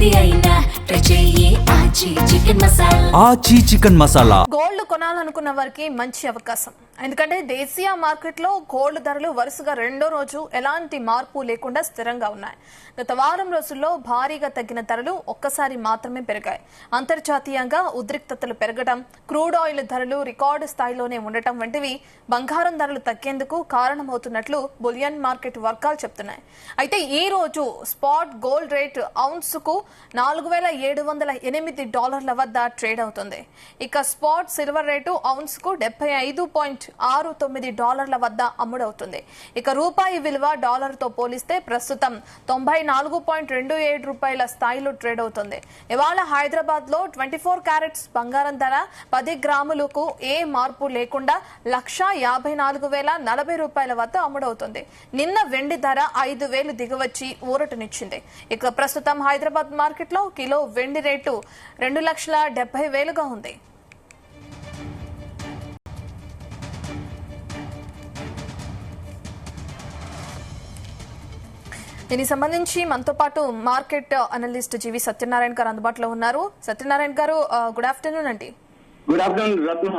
ఏది అయినా ట్రై చెయ్యి ఆచి చికెన్ మసాలా. ఆచి చికెన్ మసాలా. గోల్డ్ కొనాలనుకున్న వారికి మంచి అవకాశం. ఎందుకంటే దేశీయ మార్కెట్లో గోల్డ్ ధరలు వరుసగా రెండో రోజు ఎలాంటి మార్పు లేకుండా స్థిరంగా ఉన్నాయి. గత వారం రోజుల్లో భారీగా తగ్గిన ధరలు ఒక్కసారి మాత్రమే పెరిగాయి. అంతర్జాతీయంగా ఉద్రిక్తతలు పెరగడం, క్రూడ్ ఆయిల్ ధరలు రికార్డు స్థాయిలోనే ఉండటం వంటివి బంగారం ధరలు తగ్గేందుకు కారణమవుతున్నట్లు బులియన్ మార్కెట్ వర్గాలు చెబుతున్నాయి. అయితే ఈ రోజు స్పాట్ గోల్డ్ రేట్ ఔన్స్ కు $4,708 వద్ద ట్రేడ్ అవుతుంది. ఇక స్పాట్ సిల్వర్ రేటు ఔన్స్ కు $75.69 వద్ద అమ్ముడవుతుంది. ఇక రూపాయి విలువ డాలర్తో పోలిస్తే ప్రస్తుతం $94.27 స్థాయిలో ట్రేడ్ అవుతుంది. ఇవాళ హైదరాబాద్ లో 24 క్యారెట్స్ బంగారం ధర 10 గ్రాములకు ఏ మార్పు లేకుండా $1,54,040 వద్ద అమ్ముడవుతుంది. నిన్న వెండి ధర 5,000 దిగవచ్చి ఊరటనిచ్చింది. ఇక ప్రస్తుతం హైదరాబాద్ మార్కెట్ లో కిలో వెండి రేటు 2,70,000గా ఉంది. దీనికి సంబంధించి మనతో పాటు మార్కెట్ అనలిస్ట్ జీవి సత్యనారాయణ గారు అందుబాటులో ఉన్నారు. సత్యనారాయణ గారు, గుడ్ ఆఫ్టర్నూన్ అండి. గుడ్ ఆఫ్టర్నూన్ రత్న.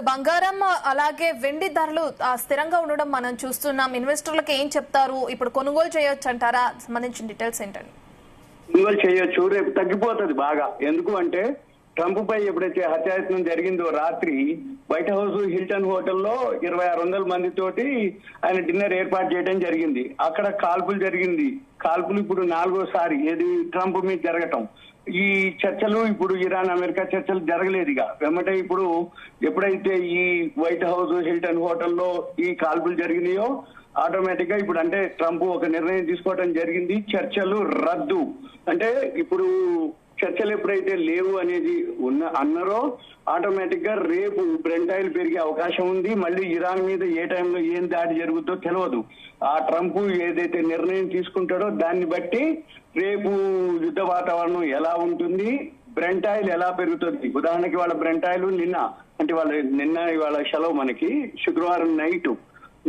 బంగారం అలాగే వెండి ధరలు స్థిరంగా ఉండడం మనం చూస్తున్నాం. ఇన్వెస్టర్లకు ఏం చెప్తారు? ఇప్పుడు కొనుగోలు చేయొచ్చు అంటారా? సంబంధించిన డీటెయిల్స్ ఏంటండి? కొనుగోలు చేయొచ్చు, రేపు తగ్గిపోతుంది బాగా. ఎందుకు అంటే ట్రంప్ పై ఎప్పుడైతే హత్యాయత్నం జరిగిందో రాత్రి వైట్ హౌస్ హిల్టన్ హోటల్లో 2,600 మందితోటి ఆయన డిన్నర్ ఏర్పాటు చేయడం జరిగింది. అక్కడ కాల్పులు జరిగింది. కాల్పులు ఇప్పుడు 4వసారి ఏది ట్రంప్ మీద జరగటం. ఈ చర్చలు ఇప్పుడు ఇరాన్ అమెరికా చర్చలు జరగలేదు. ఇక వెంబటే ఇప్పుడు ఎప్పుడైతే ఈ వైట్ హౌస్ హిల్టన్ హోటల్లో ఈ కాల్పులు జరిగినాయో ఆటోమేటిక్ గా ఇప్పుడు అంటే ట్రంప్ ఒక నిర్ణయం తీసుకోవడం జరిగింది. చర్చలు రద్దు. అంటే ఇప్పుడు చర్చలు ఎప్పుడైతే లేవు అనేది అన్నారో ఆటోమేటిక్ గా రేపు బ్రెంట్ ఆయిల్ పెరిగే అవకాశం ఉంది. మళ్ళీ ఇరాన్ మీద ఏ టైంలో ఏం దాడి జరుగుతుందో తెలియదు. ఆ ట్రంప్ ఏదైతే నిర్ణయం తీసుకుంటాడో దాన్ని బట్టి రేపు యుద్ధ వాతావరణం ఎలా ఉంటుంది, బ్రెంట్ ఆయిల్ ఎలా పెరుగుతుంది. ఉదాహరణకి వాళ్ళ బ్రెంట్ ఆయిల్ ఇవాళ సెలవు మనకి శుక్రవారం నైట్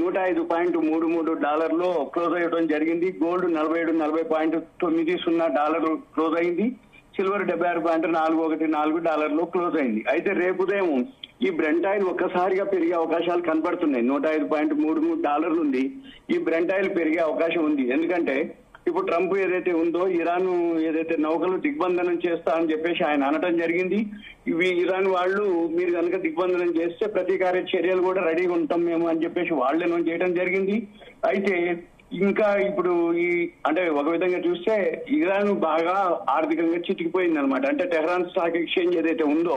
$105.33 క్లోజ్ అయ్యడం జరిగింది. గోల్డ్ $40.90 క్లోజ్ అయింది. సిల్వర్ $76.414 క్లోజ్ అయింది. అయితే రేపు ఉదయం ఈ బ్రెంట్ ఆయిల్ ఒక్కసారిగా పెరిగే అవకాశాలు కనబడుతున్నాయి. $105.33 నుండి ఈ బ్రెంట్ ఆయిల్ పెరిగే అవకాశం ఉంది. ఎందుకంటే ఇప్పుడు ట్రంప్ ఏదైతే ఉందో ఇరాన్ ఏదైతే నౌకలు దిగ్బంధనం చేస్తా అని చెప్పేసి ఆయన అనటం జరిగింది. ఇవి ఇరాన్ వాళ్ళు మీరు కనుక దిగ్బంధనం చేస్తే ప్రతీకార చర్యలు కూడా రెడీగా ఉంటాం మేము అని చెప్పేసి వాళ్ళేనో చేయడం జరిగింది. అయితే ఇంకా ఇప్పుడు అంటే ఒక విధంగా చూస్తే ఇరాన్ బాగా ఆర్థికంగా చితికిపోయింది అనమాట. అంటే టెహ్రాన్ స్టాక్ ఎక్స్చేంజ్ ఏదైతే ఉందో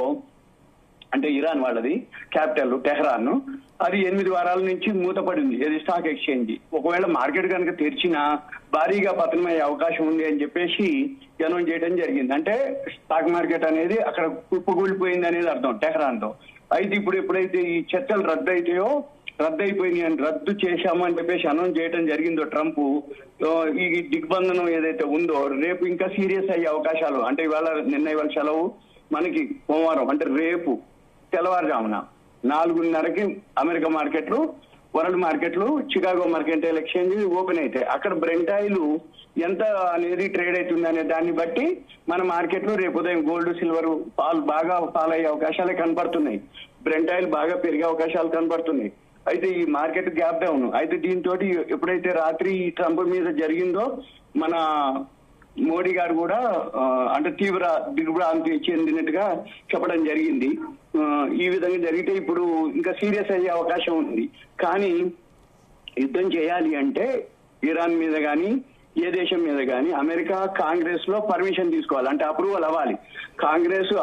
అంటే ఇరాన్ వాళ్ళది క్యాపిటల్ టెహ్రాన్, అది 8 వారాల నుంచి మూతపడింది. ఏది స్టాక్ ఎక్స్చేంజ్. ఒకవేళ మార్కెట్ కనుక తెరిచినా భారీగా పతనమయ్యే అవకాశం ఉంది అని చెప్పేసి అనౌన్స్ చేయడం జరిగింది. అంటే స్టాక్ మార్కెట్ అనేది అక్కడ కుప్పకూలిపోయింది అనేది అర్థం టెహ్రాన్ తో. అయితే ఇప్పుడు ఎప్పుడైతే ఈ చర్చలు రద్దయిపోయినాయి అని రద్దు చేశామని చెప్పేసి అనౌన్స్ చేయడం జరిగిందో ట్రంప్, ఈ దిగ్బంధనం ఏదైతే ఉందో రేపు ఇంకా సీరియస్ అయ్యే అవకాశాలు. అంటే ఇవాళ సెలవు మనకి సోమవారం అంటే రేపు తెల్లవారుజామున 4:30కి అమెరికా మార్కెట్లు, వరల్డ్ మార్కెట్లు, చికాగో మర్కెంటైల్ ఎక్స్చేంజ్ ఓపెన్ అయితే అక్కడ బ్రెంట్ ఆయిల్ ఎంత అనేది ట్రేడ్ అవుతుంది అనే దాన్ని బట్టి మన మార్కెట్లు రేపు ఉదయం గోల్డ్ సిల్వర్ బాగా ఫాల్ అయ్యే అవకాశాలే కనపడుతున్నాయి. బ్రెంట్ ఆయిల్ బాగా పెరిగే అవకాశాలు కనపడుతున్నాయి. అయితే ఈ మార్కెట్ గ్యాప్ డౌన్. అయితే దీంతో ఎప్పుడైతే రాత్రి ట్రంప్ మీద జరిగిందో మన మోడీ గారు కూడా అంటే తీవ్ర దిగ్భ్రాంతి చెందినట్టుగా చెప్పడం జరిగింది. ఈ విధంగా జరిగితే ఇప్పుడు ఇంకా సీరియస్ అయ్యే అవకాశం ఉంది. కానీ యుద్ధం చేయాలి అంటే ఇరాన్ మీద కానీ ఏ దేశం మీద కానీ అమెరికా కాంగ్రెస్ లో పర్మిషన్ తీసుకోవాలి. అంటే అప్రూవల్ అవ్వాలి.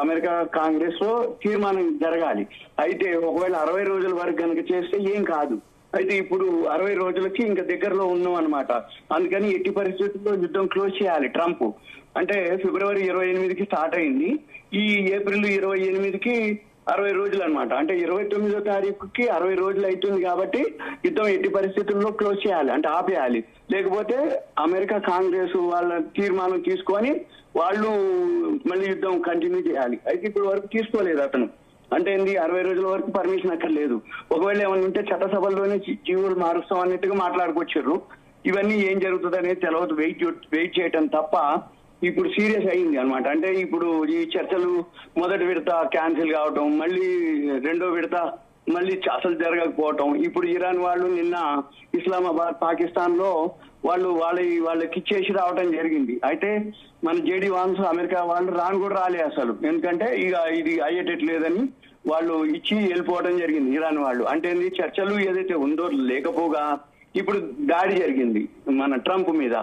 అమెరికా కాంగ్రెస్ లో తీర్మానం జరగాలి. అయితే ఒకవేళ 60 రోజుల వరకు కనుక చేస్తే ఏం కాదు. అయితే ఇప్పుడు 60 రోజులకి ఇంకా దగ్గరలో ఉన్నాం అనమాట. అందుకని ఎట్టి పరిస్థితుల్లో యుద్ధం క్లోజ్ చేయాలి ట్రంప్. అంటే ఫిబ్రవరి 28కి స్టార్ట్ అయింది. ఈ ఏప్రిల్ 28కి 60 రోజులు అనమాట. అంటే 29వ తారీఖుకి 60 రోజులు అవుతుంది. కాబట్టి యుద్ధం ఎట్టి పరిస్థితుల్లో క్లోజ్ చేయాలి, అంటే ఆపేయాలి. లేకపోతే అమెరికా కాంగ్రెస్ వాళ్ళ తీర్మానం తీసుకొని వాళ్ళు మళ్ళీ యుద్ధం కంటిన్యూ చేయాలి. అయితే ఇప్పుడు వరకు తీసుకోలేదు అతను. అంటే 60 రోజుల వరకు పర్మిషన్ అక్కర్లేదు. ఒకవేళ ఏమన్నా ఉంటే చట్టసభల్లోనే జీవులు మారుస్తాం అన్నట్టుగా మాట్లాడుకొచ్చారు. ఇవన్నీ ఏం జరుగుతుంది అనేది తెలియదు. వెయిట్ చేయటం తప్ప ఇప్పుడు సీరియస్ అయింది అన్నమాట. అంటే ఇప్పుడు ఈ చర్చలు మొదటి విడత క్యాన్సిల్ కావటం, మళ్ళీ రెండో విడత మళ్ళీ అసలు జరగకపోవటం. ఇప్పుడు ఇరాన్ వాళ్ళు నిన్న ఇస్లామాబాద్ పాకిస్తాన్ లో వాళ్ళకి ఇచ్చేసి రావటం జరిగింది. అయితే మన జేడీ వాన్స్ అమెరికా వాళ్ళు కూడా రాలే అసలు, ఎందుకంటే ఇక ఇది అయ్యేటట్లేదని వాళ్ళు ఇచ్చి వెళ్ళిపోవడం జరిగింది ఇరాన్ వాళ్ళు. అంటే చర్చలు ఏదైతే ఉందో లేకపోగా ఇప్పుడు దాడి జరిగింది మన ట్రంప్ మీద.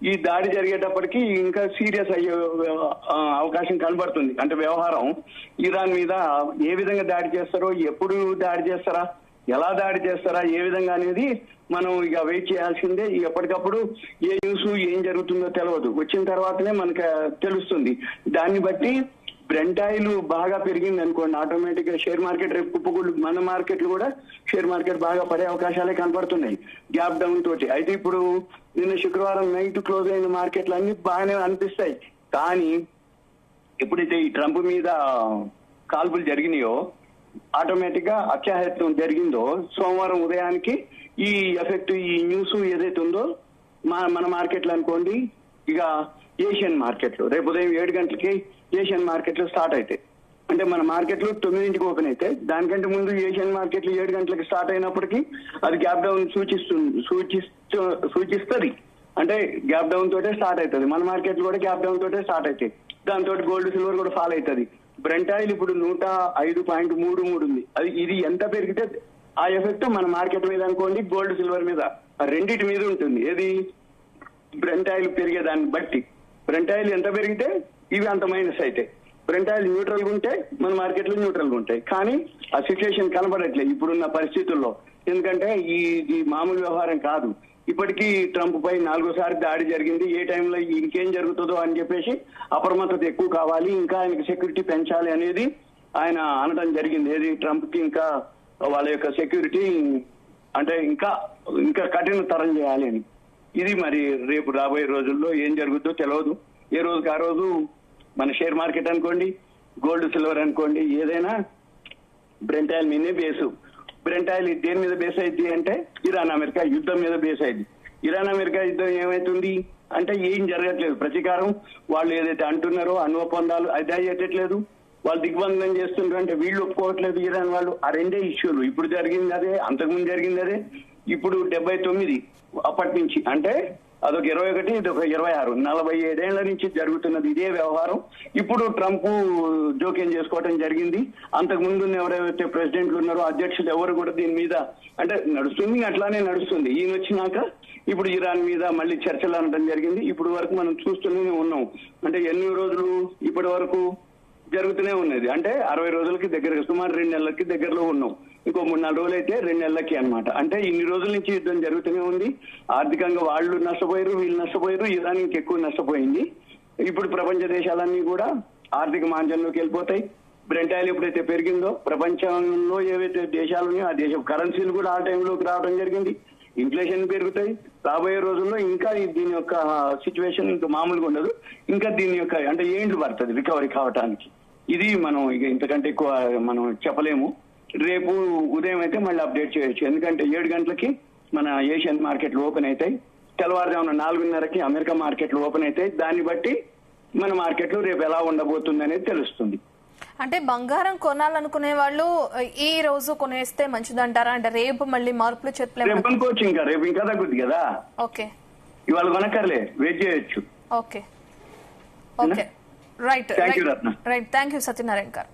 ఈ దాడి జరిగేటప్పటికి ఇంకా సీరియస్ అయ్యే అవకాశం కనబడుతుంది. అంటే వ్యవహారం ఇరాన్ మీద ఏ విధంగా దాడి చేస్తారో, ఎప్పుడు దాడి చేస్తారా, ఎలా దాడి చేస్తారా, ఏ విధంగా అనేది మనం ఇక వెయిట్ చేయాల్సిందే. ఎప్పటికప్పుడు ఏ న్యూస్ ఏం జరుగుతుందో తెలియదు, వచ్చిన తర్వాతనే మనకు తెలుస్తుంది. దాన్ని బట్టి బ్రెంట్ ఆయిల్ బాగా పెరిగింది అనుకోండి, ఆటోమేటిక్ గా షేర్ మార్కెట్ రేపు కుప్పకూడదు. మన మార్కెట్లు కూడా షేర్ మార్కెట్ బాగా పడే అవకాశాలే కనపడుతున్నాయి గ్యాప్ డౌన్ తోటి. అయితే ఇప్పుడు నిన్న శుక్రవారం నైట్ క్లోజ్ అయిన మార్కెట్లు అన్ని బాగానే అనిపిస్తాయి. కానీ ఎప్పుడైతే ఈ ట్రంప్ మీద కాల్పులు జరిగినాయో, ఆటోమేటిక్ గా అత్యాహత్యం జరిగిందో, సోమవారం ఉదయానికి ఈ ఎఫెక్ట్, ఈ న్యూస్ ఏదైతే ఉందో మన మార్కెట్లు అనుకోండి, ఇక ఏషియన్ మార్కెట్లు రేపు ఉదయం 7 గంటలకి ఏషియన్ మార్కెట్లు స్టార్ట్ అవుతాయి. అంటే మన మార్కెట్లు 9ంటికి ఓపెన్ అయితే దానికంటే ముందు ఏషియన్ మార్కెట్లు 7 గంటలకి స్టార్ట్ అయినప్పటికీ అది గ్యాప్ డౌన్ సూచిస్తుంది. అంటే గ్యాప్ డౌన్ తోటే స్టార్ట్ అవుతుంది. మన మార్కెట్లు కూడా గ్యాప్ డౌన్ తోటే స్టార్ట్ అవుతాయి. దాంతో గోల్డ్ సిల్వర్ కూడా ఫాలో అవుతుంది. బ్రెంట్ ఆయిల్ ఇప్పుడు 105.33 ఉంది. ఇది ఎంత పెరిగితే ఆ ఎఫెక్ట్ మన మార్కెట్ మీద అనుకోండి, గోల్డ్ సిల్వర్ మీద, రెండింటి మీద ఉంటుంది. ఏది బ్రెంట్ ఆయిల్ పెరిగేదాన్ని బట్టి. బ్రెంట్ ఆయిల్ ఎంత పెరిగితే ఇవి అంత మైనస్ అయితే, బ్రెంట్ ఆయిల్ న్యూట్రల్ గా ఉంటే మన మార్కెట్లు న్యూట్రల్ గా ఉంటాయి. కానీ ఆ సిచ్యువేషన్ కనబడట్లేదు ఇప్పుడున్న పరిస్థితుల్లో. ఎందుకంటే ఈ మామూలు వ్యవహారం కాదు. ఇప్పటికీ ట్రంప్ పై 4సారి దాడి జరిగింది. ఏ టైంలో ఇంకేం జరుగుతుందో అని చెప్పేసి అప్రమత్తత ఎక్కువ కావాలి, ఇంకా ఆయనకి సెక్యూరిటీ పెంచాలి అనేది ఆయన అనడం జరిగింది. ఏది ట్రంప్ కి ఇంకా వాళ్ళ యొక్క సెక్యూరిటీ అంటే ఇంకా కఠినతరం చేయాలి అని. ఇది మరి రేపు రాబోయే రోజుల్లో ఏం జరుగుతుందో తెలియదు. ఏ రోజుకి ఆ రోజు మన షేర్ మార్కెట్ అనుకోండి, గోల్డ్ సిల్వర్ అనుకోండి, ఏదైనా బ్రెంట్ ఆయిల్ మీదే బేసు. బ్రెంట్ ఆయిల్ దేని మీద బేస్ అయింది అంటే ఇరాన్ అమెరికా యుద్ధం మీద బేస్ అయింది. ఇరాన్ అమెరికా యుద్ధం ఏమైతుంది అంటే ఏం జరగట్లేదు. ప్రతీకారం వాళ్ళు ఏదైతే అంటున్నారో అణు ఒప్పందాలు అది అయ్యేటట్లేదు. వాళ్ళు దిగ్బంధనం చేస్తున్నారు అంటే వీళ్ళు ఒప్పుకోవట్లేదు ఇరాన్ వాళ్ళు. ఆ రెండే ఇష్యూలు. ఇప్పుడు జరిగింది అదే, అంతకుముందు జరిగింది అదే. ఇప్పుడు 79 అప్పటి నుంచి, అంటే అదొక 21, ఇదొక 26, 47 ఏళ్ల నుంచి జరుగుతున్నది ఇదే వ్యవహారం. ఇప్పుడు ట్రంప్ జోక్యం చేసుకోవడం జరిగింది. అంతకు ముందు ఎవరైతే ప్రెసిడెంట్లు ఉన్నారో, అధ్యక్షులు ఎవరు కూడా దీని మీద అంటే నడుస్తుంది, అట్లానే నడుస్తుంది. ఈయన వచ్చినాక ఇప్పుడు ఇరాన్ మీద మళ్ళీ చర్చలు అనడం జరిగింది. ఇప్పుడు వరకు మనం చూస్తూనే ఉన్నాం. అంటే ఎన్ని రోజులు ఇప్పటి వరకు జరుగుతూనే ఉన్నది. అంటే 60 రోజులకి దగ్గరగా, సుమారు 2 నెలలకి దగ్గరలో ఉన్నాం. ఇంకో 3-4 రోజులు అయితే 2 నెలలకి అన్నమాట. అంటే ఇన్ని రోజుల నుంచి యుద్ధం జరుగుతూనే ఉంది. ఆర్థికంగా వాళ్ళు నష్టపోయారు, వీళ్ళు నష్టపోయారు, ఇరాన్ ఇంకెక్కువ నష్టపోయింది. ఇప్పుడు ప్రపంచ దేశాలన్నీ కూడా ఆర్థిక మాంద్యంలోకి వెళ్ళిపోతాయి. బ్రెంట్ ఆయిల్ ఎప్పుడైతే పెరిగిందో ప్రపంచంలో ఏవైతే దేశాలు ఉన్నాయో ఆ దేశ కరెన్సీలు కూడా ఆ టైంలోకి రావడం జరిగింది. ఇన్ఫ్లేషన్ పెరుగుతాయి. రాబోయే రోజుల్లో ఇంకా దీని యొక్క సిచ్యువేషన్ ఇంకా మామూలుగా ఉండదు. ఇంకా దీని యొక్క అంటే ఏండ్లు పడుతుంది రికవరీ కావటానికి. ఇది మనం ఇక ఇంతకంటే ఎక్కువ మనం చెప్పలేము. రేపు ఉదయం అయితే మళ్ళీ అప్డేట్ చేయొచ్చు. ఎందుకంటే 7 గంటలకి మన ఏషియన్ మార్కెట్లు ఓపెన్ అవుతాయి. తెల్లవారుజామున 4:30కి అమెరికా మార్కెట్లు ఓపెన్ అవుతాయి. దాన్ని బట్టి మన మార్కెట్లు రేపు ఎలా ఉండబోతుంది అనేది తెలుస్తుంది. అంటే బంగారం కొనాలనుకునే వాళ్ళు ఈ రోజు కొనేస్తే మంచిదంటారా? అంటే రేపు మళ్ళీ మార్పులు చెప్పలేము. రేపు అనుకోవచ్చు, రేపు ఇంకా తగ్గుద్ది కదా. ఓకే, ఇవాళ కొనక్కర్లే, వెయిట్ చేయొచ్చు. Okay okay right right thank you Satyanarayana గారు.